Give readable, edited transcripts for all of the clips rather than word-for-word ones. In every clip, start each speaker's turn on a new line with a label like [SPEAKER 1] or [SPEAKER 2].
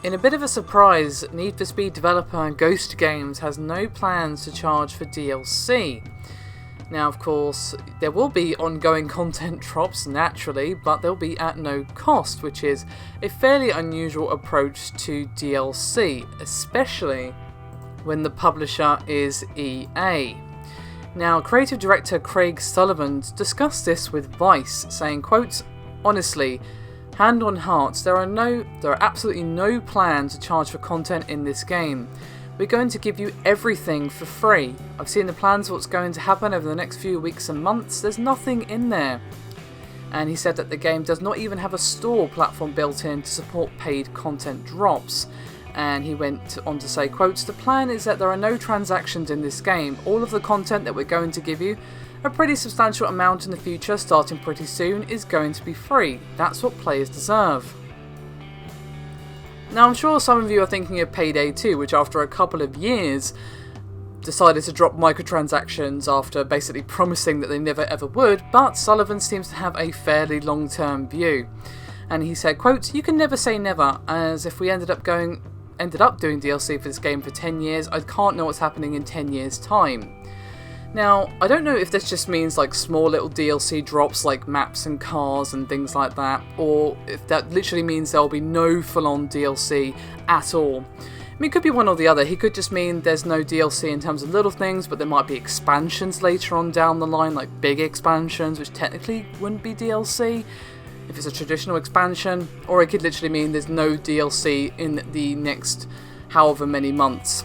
[SPEAKER 1] In a bit of a surprise, Need for Speed developer Ghost Games has no plans to charge for DLC. Now, of course, there will be ongoing content drops naturally, but they'll be at no cost, which is a fairly unusual approach to DLC, especially when the publisher is EA. Now, creative director Craig Sullivan discussed this with Vice, saying, quote, "Honestly, hand on heart, there are absolutely no plans to charge for content in this game. We're going to give you everything for free. I've seen the plans of what's going to happen over the next few weeks and months. There's nothing in there." And he said that the game does not even have a store platform built in to support paid content drops. And he went on to say, quote, "The plan is that there are no transactions in this game. All of the content that we're going to give you, a pretty substantial amount in the future, starting pretty soon, is going to be free. That's what players deserve." Now, I'm sure some of you are thinking of Payday 2, which after a couple of years decided to drop microtransactions after basically promising that they never ever would, but Sullivan seems to have a fairly long-term view. And he said, quote, "You can never say never, as if we ended up doing DLC for this game for 10 years, I can't know what's happening in 10 years' time." Now, I don't know if this just means like small little DLC drops like maps and cars and things like that, or if that literally means there'll be no full-on DLC at all. I mean, it could be one or the other. He could just mean there's no DLC in terms of little things, but there might be expansions later on down the line, like big expansions, which technically wouldn't be DLC if it's a traditional expansion, or it could literally mean there's no DLC in the next however many months.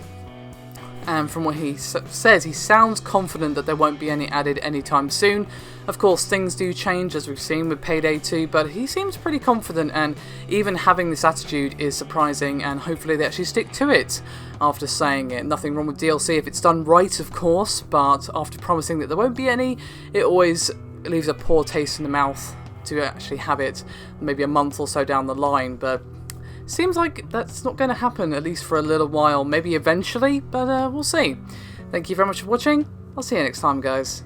[SPEAKER 1] And from what he says, he sounds confident that there won't be any added anytime soon. Of course, things do change, as we've seen with Payday 2, but he seems pretty confident, and even having this attitude is surprising, and hopefully they actually stick to it after saying it. Nothing wrong with DLC if it's done right, of course, but after promising that there won't be any, it always leaves a poor taste in the mouth to actually have it maybe a month or so down the line. But seems like that's not going to happen, at least for a little while. Maybe eventually, but we'll see. Thank you very much for watching. I'll see you next time, guys.